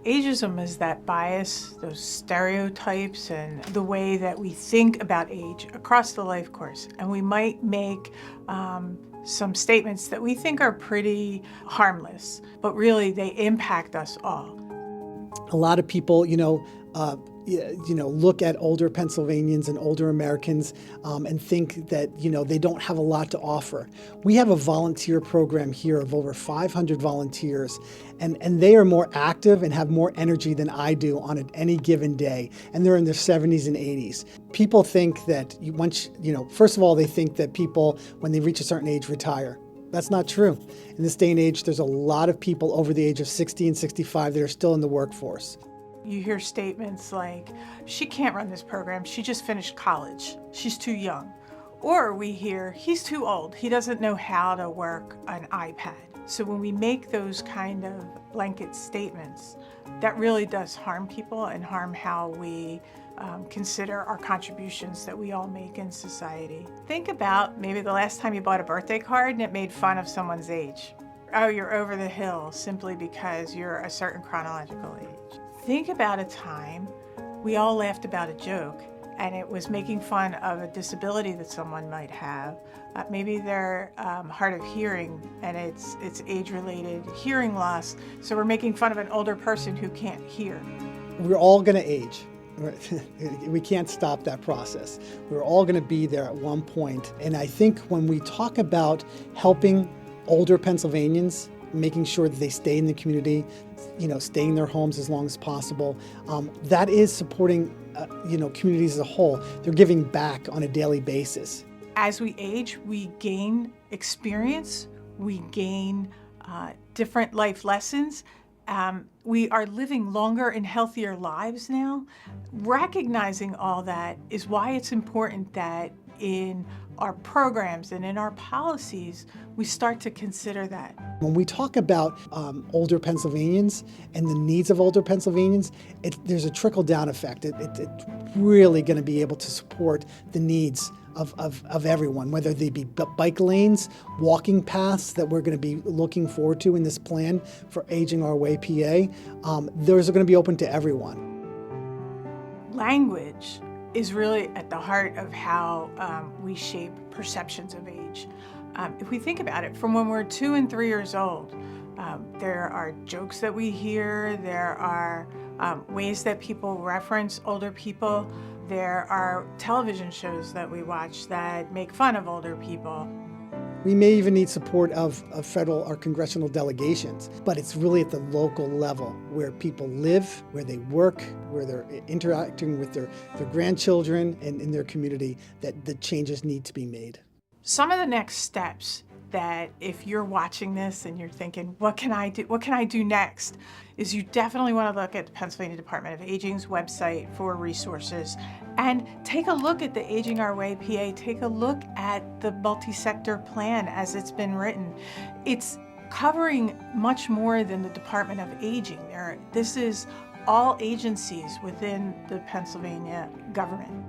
Ageism is that bias, those stereotypes, and the way that we think about age across the life course. And we might make some statements that we think are pretty harmless, but really they impact us all. A lot of people, look at older Pennsylvanians and older Americans and think that, they don't have a lot to offer. We have a volunteer program here of over 500 volunteers, and they are more active and have more energy than I do on any given day, and they're in their 70s and 80s. People think that first of all, they think that people, when they reach a certain age, retire. That's not true. In this day and age, there's a lot of people over the age of 60 and 65 that are still in the workforce. You hear statements like, she can't run this program, she just finished college, she's too young. Or we hear, he's too old, he doesn't know how to work an iPad. So when we make those kind of blanket statements, that really does harm people and harm how we consider our contributions that we all make in society. Think about maybe the last time you bought a birthday card and it made fun of someone's age. Oh, you're over the hill simply because you're a certain chronological age. Think about a time we all laughed about a joke and it was making fun of a disability that someone might have. Maybe they're hard of hearing and it's age-related hearing loss, so we're making fun of an older person who can't hear. We're all going to age. We can't stop that process. We're all going to be there at one point. And I think when we talk about helping older Pennsylvanians, making sure that they stay in the community, stay in their homes as long as possible, that is supporting communities as a whole. They're giving back on a daily basis. As we age, we gain experience, we gain different life lessons. We are living longer and healthier lives now. Recognizing all that is why it's important that in our programs and in our policies, we start to consider that. When we talk about older Pennsylvanians and the needs of older Pennsylvanians, there's a trickle-down effect. It's really going to be able to support the needs of everyone, whether they be bike lanes, walking paths that we're going to be looking forward to in this plan for Aging Our Way PA. Those are going to be open to everyone. Language is really at the heart of how we shape perceptions of age. If we think about it, from when we're 2 and 3 years old, there are jokes that we hear, there are ways that people reference older people, there are television shows that we watch that make fun of older people. We may even need support of federal or congressional delegations, but it's really at the local level where people live, where they work, where they're interacting with their grandchildren and in their community that the changes need to be made. Some of the next steps that if you're watching this and you're thinking, what can I do next, is you definitely want to look at the Pennsylvania Department of Aging's website for resources and take a look at the Aging Our Way PA, take a look at the multi-sector plan as it's been written. It's covering much more than the Department of Aging. This is all agencies within the Pennsylvania government.